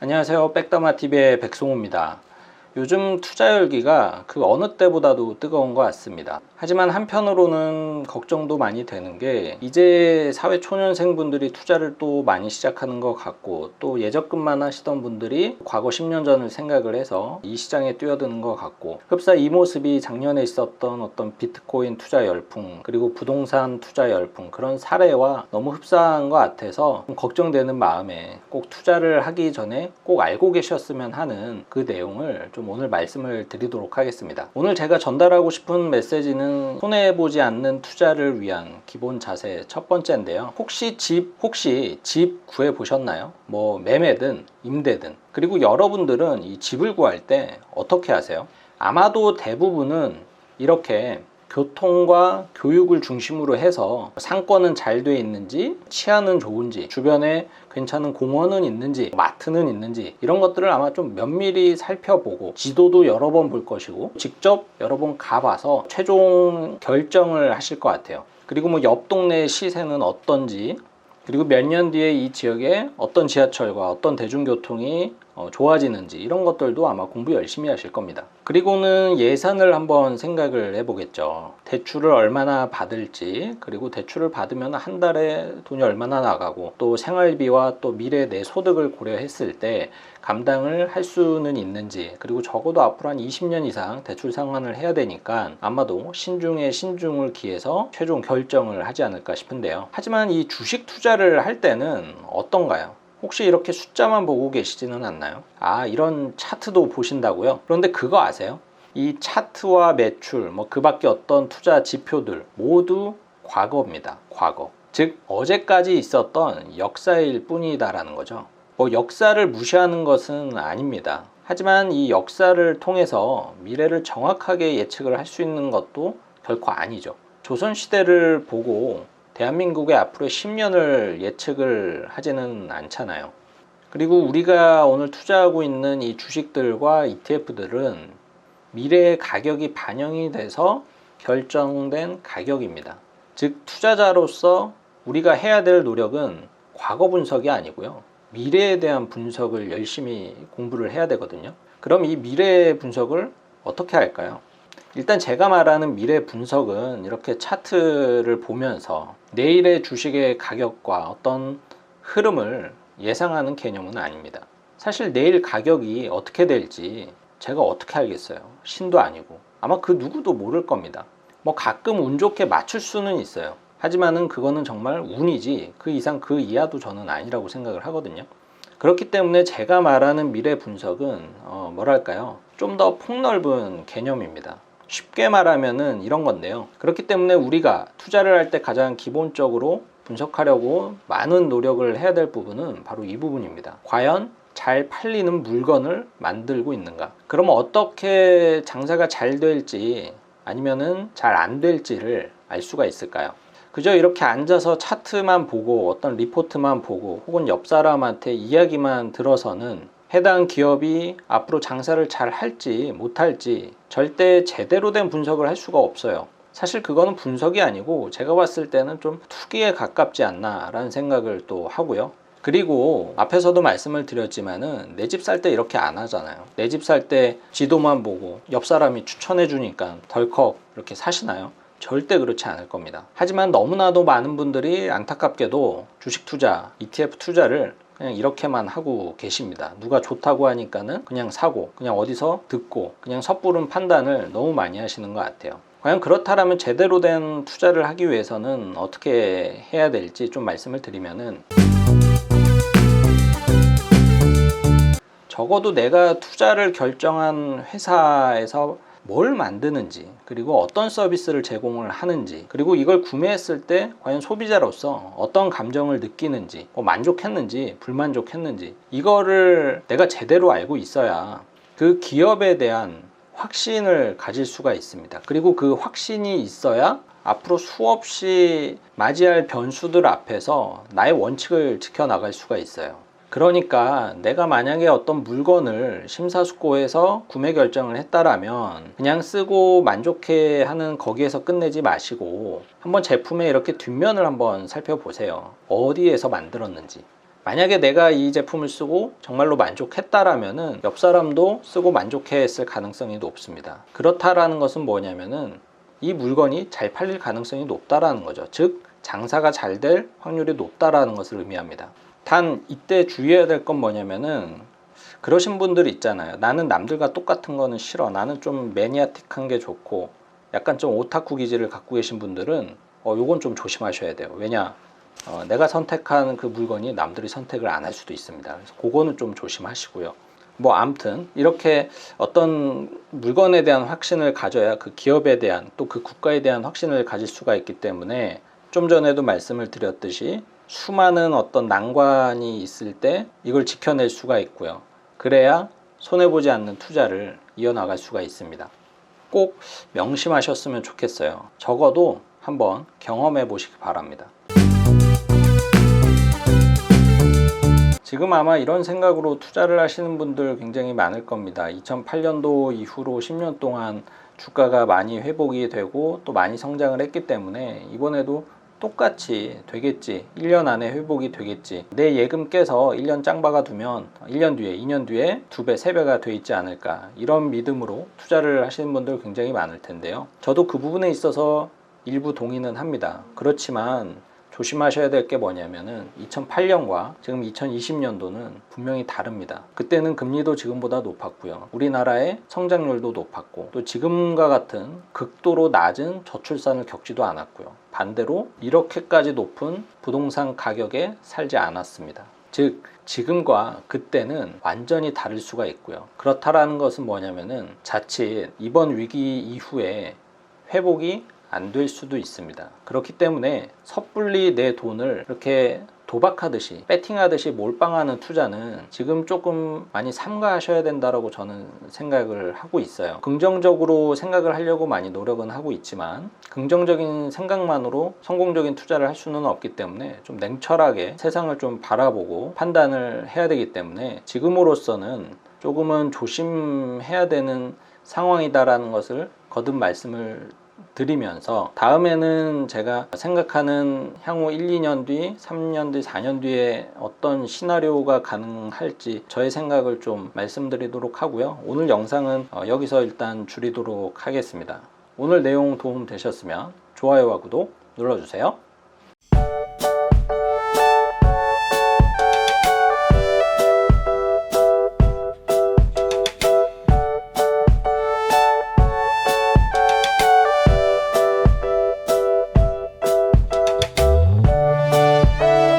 안녕하세요. 백다마TV의 백송호입니다. 요즘 투자 열기가 그 어느 때보다도 뜨거운 것 같습니다. 하지만 한편으로는 걱정도 많이 되는 게 이제 사회 초년생분들이 투자를 또 많이 시작하는 것 같고, 또 예적금만 하시던 분들이 과거 10년 전을 생각을 해서 이 시장에 뛰어드는 것 같고, 흡사 이 모습이 작년에 있었던 어떤 비트코인 투자 열풍, 그리고 부동산 투자 열풍, 그런 사례와 너무 흡사한 것 같아서 좀 걱정되는 마음에 꼭 투자를 하기 전에 꼭 알고 계셨으면 하는 그 내용을 좀 오늘 말씀을 드리도록 하겠습니다. 오늘 제가 전달하고 싶은 메시지는 손해보지 않는 투자를 위한 기본 자세 첫 번째인데요. 혹시 집 구해 보셨나요? 뭐 매매든 임대든. 그리고 여러분들은 이 집을 구할 때 어떻게 하세요? 아마도 대부분은 이렇게 교통과 교육을 중심으로 해서 상권은 잘 돼 있는지, 치안은 좋은지, 주변에 괜찮은 공원은 있는지, 마트는 있는지, 이런 것들을 아마 좀 면밀히 살펴보고 지도도 여러 번 볼 것이고 직접 여러 번 가봐서 최종 결정을 하실 것 같아요. 그리고 뭐 옆 동네 시세는 어떤지, 그리고 몇 년 뒤에 이 지역에 어떤 지하철과 어떤 대중교통이 좋아지는지, 이런 것들도 아마 공부 열심히 하실 겁니다. 그리고는 예산을 한번 생각을 해보겠죠. 대출을 얼마나 받을지, 그리고 대출을 받으면 한 달에 돈이 얼마나 나가고, 또 생활비와 또 미래 내 소득을 고려했을 때 감당을 할 수는 있는지, 그리고 적어도 앞으로 한 20년 이상 대출 상환을 해야 되니까 아마도 신중에 신중을 기해서 최종 결정을 하지 않을까 싶은데요. 하지만 이 주식 투자를 할 때는 어떤가요? 혹시 이렇게 숫자만 보고 계시지는 않나요? 이런 차트도 보신다고요? 그런데 그거 아세요? 이 차트와 매출, 뭐 그 밖에 어떤 투자 지표들 모두 과거입니다. 과거. 즉 어제까지 있었던 역사일 뿐이다라는 거죠. 뭐 역사를 무시하는 것은 아닙니다. 하지만 이 역사를 통해서 미래를 정확하게 예측을 할 수 있는 것도 결코 아니죠. 조선시대를 보고 대한민국의 앞으로의 10년을 예측을 하지는 않잖아요. 그리고 우리가 오늘 투자하고 있는 이 주식들과 ETF들은 미래의 가격이 반영이 돼서 결정된 가격입니다. 즉 투자자로서 우리가 해야 될 노력은 과거 분석이 아니고요, 미래에 대한 분석을 열심히 공부를 해야 되거든요. 그럼 이 미래 분석을 어떻게 할까요? 일단 제가 말하는 미래 분석은 이렇게 차트를 보면서 내일의 주식의 가격과 어떤 흐름을 예상하는 개념은 아닙니다. 사실 내일 가격이 어떻게 될지 제가 어떻게 알겠어요? 신도 아니고 아마 그 누구도 모를 겁니다. 뭐 가끔 운 좋게 맞출 수는 있어요. 하지만은 그거는 정말 운이지 그 이상 그 이하도 저는 아니라고 생각을 하거든요. 그렇기 때문에 제가 말하는 미래 분석은 뭐랄까요? 좀 더 폭넓은 개념입니다. 쉽게 말하면은 이런 건데요. 그렇기 때문에 우리가 투자를 할 때 가장 기본적으로 분석하려고 많은 노력을 해야 될 부분은 바로 이 부분입니다. 과연 잘 팔리는 물건을 만들고 있는가? 그럼 어떻게 장사가 잘 될지 아니면은 잘 안 될지를 알 수가 있을까요? 그저 이렇게 앉아서 차트만 보고 어떤 리포트만 보고 혹은 옆 사람한테 이야기만 들어서는 해당 기업이 앞으로 장사를 잘 할지 못할지 절대 제대로 된 분석을 할 수가 없어요. 사실 그거는 분석이 아니고 제가 봤을 때는 좀 투기에 가깝지 않나 라는 생각을 또 하고요. 그리고 앞에서도 말씀을 드렸지만은 내 집 살 때 이렇게 안 하잖아요. 내 집 살 때 지도만 보고 옆 사람이 추천해 주니까 덜컥 이렇게 사시나요? 절대 그렇지 않을 겁니다. 하지만 너무나도 많은 분들이 안타깝게도 주식 투자, ETF 투자를 그냥 이렇게만 하고 계십니다. 누가 좋다고 하니까는 그냥 사고, 그냥 어디서 듣고, 그냥 섣부른 판단을 너무 많이 하시는 것 같아요. 과연 그렇다면 제대로 된 투자를 하기 위해서는 어떻게 해야 될지 좀 말씀을 드리면은, 적어도 내가 투자를 결정한 회사에서 뭘 만드는지, 그리고 어떤 서비스를 제공을 하는지, 그리고 이걸 구매했을 때 과연 소비자로서 어떤 감정을 느끼는지, 만족했는지 불만족했는지, 이거를 내가 제대로 알고 있어야 그 기업에 대한 확신을 가질 수가 있습니다. 그리고 그 확신이 있어야 앞으로 수없이 맞이할 변수들 앞에서 나의 원칙을 지켜나갈 수가 있어요. 그러니까 내가 만약에 어떤 물건을 심사숙고해서 구매 결정을 했다라면 그냥 쓰고 만족해 하는 거기에서 끝내지 마시고 한번 제품의 이렇게 뒷면을 한번 살펴보세요. 어디에서 만들었는지, 만약에 내가 이 제품을 쓰고 정말로 만족했다라면은 옆 사람도 쓰고 만족했을 가능성이 높습니다. 그렇다라는 것은 뭐냐면은 이 물건이 잘 팔릴 가능성이 높다라는 거죠. 즉 장사가 잘 될 확률이 높다라는 것을 의미합니다. 단 이때 주의해야 될 건 뭐냐면은 그러신 분들 있잖아요. 나는 남들과 똑같은 거는 싫어. 나는 좀 매니아틱한 게 좋고 약간 좀 오타쿠 기질을 갖고 계신 분들은 요건 좀 조심하셔야 돼요. 왜냐? 내가 선택한 그 물건이 남들이 선택을 안 할 수도 있습니다. 그래서 그거는 좀 조심하시고요. 뭐 아무튼 이렇게 어떤 물건에 대한 확신을 가져야 그 기업에 대한 또 그 국가에 대한 확신을 가질 수가 있기 때문에 좀 전에도 말씀을 드렸듯이 수많은 어떤 난관이 있을 때 이걸 지켜낼 수가 있고요. 그래야 손해보지 않는 투자를 이어나갈 수가 있습니다. 꼭 명심하셨으면 좋겠어요. 적어도 한번 경험해 보시기 바랍니다. 지금 아마 이런 생각으로 투자를 하시는 분들 굉장히 많을 겁니다. 2008년도 이후로 10년 동안 주가가 많이 회복이 되고 또 많이 성장을 했기 때문에 이번에도 똑같이 되겠지, 1년 안에 회복이 되겠지, 내 예금 깨서 1년 짱 박아 두면 1년 뒤에 2년 뒤에 2배 3배가 돼 있지 않을까, 이런 믿음으로 투자를 하시는 분들 굉장히 많을 텐데요. 저도 그 부분에 있어서 일부 동의는 합니다. 그렇지만 조심하셔야 될 게 뭐냐면은 2008년과 지금 2020년도는 분명히 다릅니다. 그때는 금리도 지금보다 높았고요. 우리나라의 성장률도 높았고 또 지금과 같은 극도로 낮은 저출산을 겪지도 않았고요. 반대로 이렇게까지 높은 부동산 가격에 살지 않았습니다. 즉 지금과 그때는 완전히 다를 수가 있고요. 그렇다라는 것은 뭐냐면은 자칫 이번 위기 이후에 회복이 안 될 수도 있습니다. 그렇기 때문에 섣불리 내 돈을 이렇게 도박하듯이 배팅하듯이 몰빵하는 투자는 지금 조금 많이 삼가하셔야 된다라고 저는 생각을 하고 있어요. 긍정적으로 생각을 하려고 많이 노력은 하고 있지만 긍정적인 생각만으로 성공적인 투자를 할 수는 없기 때문에 좀 냉철하게 세상을 좀 바라보고 판단을 해야 되기 때문에 지금으로서는 조금은 조심해야 되는 상황이다라는 것을 거듭 말씀을 드리면서 다음에는 제가 생각하는 향후 1, 2년 뒤, 3년 뒤, 4년 뒤에 어떤 시나리오가 가능할지 저의 생각을 좀 말씀드리도록 하고요. 오늘 영상은 여기서 일단 줄이도록 하겠습니다. 오늘 내용 도움 되셨으면 좋아요와 구독 눌러주세요.